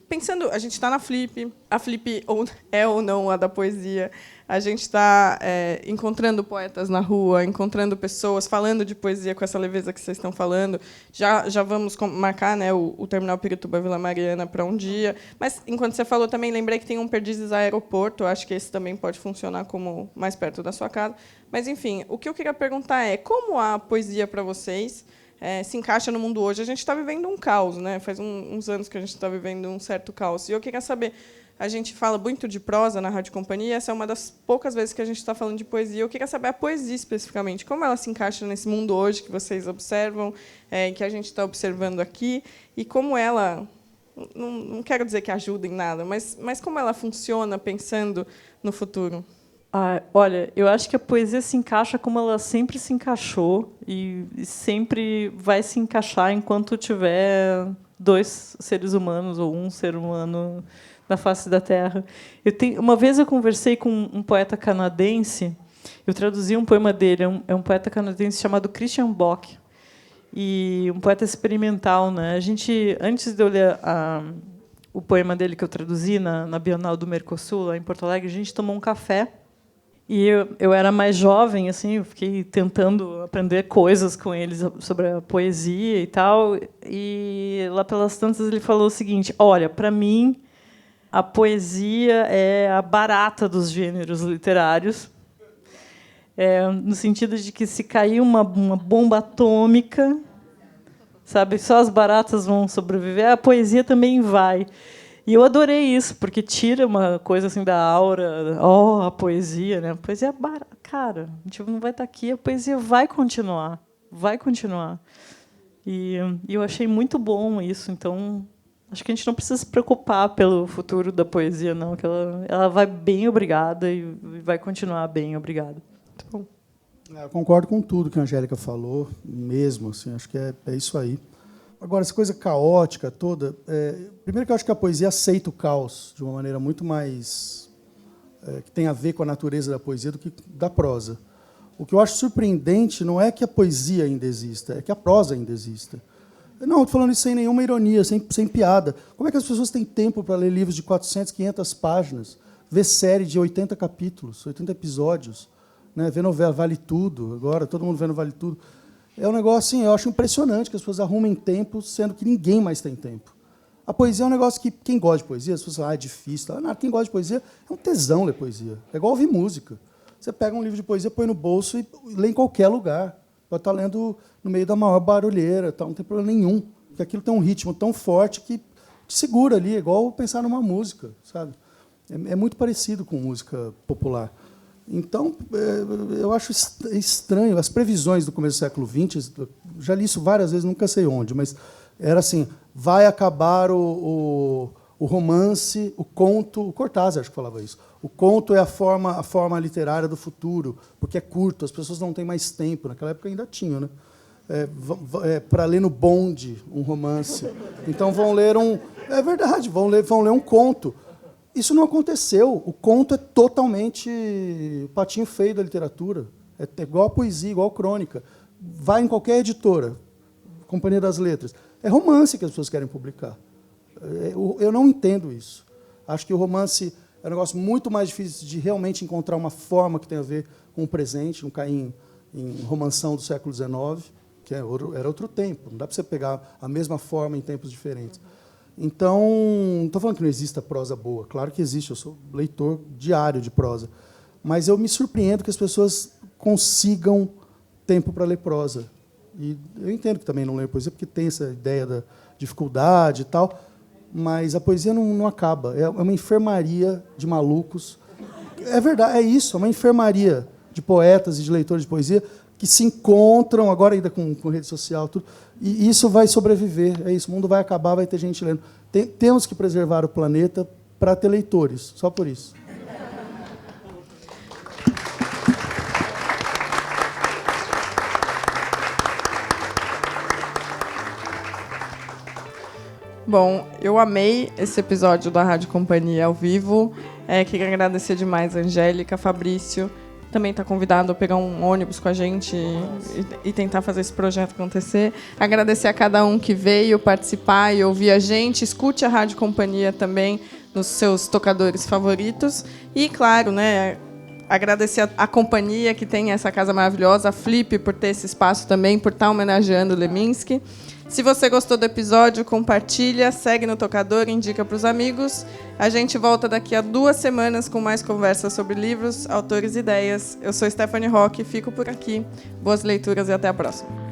pensando, a gente está na Flip, a Flip é ou não a da poesia, a gente está encontrando poetas na rua, encontrando pessoas, falando de poesia com essa leveza que vocês estão falando. Já vamos marcar, né, o Terminal Pirituba Vila Mariana para um dia. Mas, enquanto você falou, também lembrei que tem um Perdizes Aeroporto, acho que esse também pode funcionar como mais perto da sua casa. Mas, enfim, o que eu queria perguntar é como a poesia para vocês se encaixa no mundo hoje. A gente está vivendo um caos, né? Faz uns anos que a gente está vivendo um certo caos. E eu queria saber, a gente fala muito de prosa na Rádio Companhia, essa é uma das poucas vezes que a gente está falando de poesia. Eu queria saber a poesia especificamente, como ela se encaixa nesse mundo hoje que vocês observam, que a gente está observando aqui, e como ela, não quero dizer que ajuda em nada, mas como ela funciona pensando no futuro. Olha, eu acho que a poesia se encaixa como ela sempre se encaixou e sempre vai se encaixar enquanto tiver 2 seres humanos ou um ser humano na face da Terra. Uma vez eu conversei com um poeta canadense, eu traduzi um poema dele, é um poeta canadense chamado Christian Bock, e um poeta experimental, né? A gente, antes de eu ler o poema dele que eu traduzi na Bienal do Mercosul, lá em Porto Alegre, a gente tomou um café. E eu era mais jovem, assim, eu fiquei tentando aprender coisas com eles sobre a poesia e tal. E lá pelas tantas ele falou o seguinte: olha, para mim a poesia é a barata dos gêneros literários, no sentido de que se cair uma bomba atômica, sabe, só as baratas vão sobreviver, a poesia também vai. E eu adorei isso, porque tira uma coisa assim da aura, a poesia, né? A poesia é barata. Cara, a gente não vai estar aqui, a poesia vai continuar. Vai continuar. E eu achei muito bom isso. Então, acho que a gente não precisa se preocupar pelo futuro da poesia, não, que ela vai bem, obrigada, e vai continuar bem, obrigada. Muito bom. Eu concordo com tudo que a Angélica falou, mesmo. Assim, acho que é isso aí. Agora, essa coisa caótica toda... primeiro que eu acho que a poesia aceita o caos de uma maneira muito mais... que tem a ver com a natureza da poesia do que da prosa. O que eu acho surpreendente não é que a poesia ainda exista, é que a prosa ainda exista. Não, estou falando isso sem nenhuma ironia, sem piada. Como é que as pessoas têm tempo para ler livros de 400, 500 páginas, ver série de 80 capítulos, 80 episódios, né? Ver novela, Vale Tudo, agora todo mundo vendo Vale Tudo. É um negócio, assim, eu acho impressionante que as pessoas arrumem tempo, sendo que ninguém mais tem tempo. A poesia é um negócio que, quem gosta de poesia, as pessoas falam, é difícil. Não, quem gosta de poesia é um tesão ler poesia. É igual ouvir música. Você pega um livro de poesia, põe no bolso e lê em qualquer lugar. Pode estar lendo no meio da maior barulheira, não tem problema nenhum. Porque aquilo tem um ritmo tão forte que te segura ali, é igual pensar numa música, sabe? É muito parecido com música popular. Então, eu acho estranho. As previsões do começo do século XX, já li isso várias vezes, nunca sei onde, mas era assim, vai acabar o romance, o conto, o Cortázar acho que falava isso. O conto é a forma literária do futuro, porque é curto, as pessoas não têm mais tempo. Naquela época ainda tinham, né? Para ler no bonde um romance. Então vão ler É verdade, vão ler um conto. Isso não aconteceu. O conto é totalmente o patinho feio da literatura. É igual a poesia, igual a crônica. Vai em qualquer editora, Companhia das Letras. É romance que as pessoas querem publicar. Eu não entendo isso. Acho que o romance é um negócio muito mais difícil de realmente encontrar uma forma que tem a ver com o presente, não cair em romanção do século XIX, que era outro tempo. Não dá para você pegar a mesma forma em tempos diferentes. Então, não estou falando que não exista prosa boa. Claro que existe, eu sou leitor diário de prosa. Mas eu me surpreendo que as pessoas consigam tempo para ler prosa. E eu entendo que também não leio poesia, porque tem essa ideia da dificuldade e tal, mas a poesia não acaba. É uma enfermaria de malucos. É verdade, é isso, é uma enfermaria de poetas e de leitores de poesia que se encontram, agora ainda com rede social, tudo, e isso vai sobreviver. É isso, o mundo vai acabar, vai ter gente lendo. Temos que preservar o planeta para ter leitores, só por isso. Bom, eu amei esse episódio da Rádio Companhia ao vivo. Queria agradecer demais a Angélica, Fabrício. Também está convidado a pegar um ônibus com a gente e tentar fazer esse projeto acontecer. Agradecer a cada um que veio participar e ouvir a gente. Escute a Rádio Companhia também nos seus tocadores favoritos. E, claro, né, agradecer a companhia que tem essa casa maravilhosa, a Flip, por ter esse espaço também, por estar homenageando o Leminski. Se você gostou do episódio, compartilha, segue no tocador, indica para os amigos. A gente volta daqui a 2 semanas com mais conversas sobre livros, autores e ideias. Eu sou Stephanie Roque, fico por aqui. Boas leituras e até a próxima.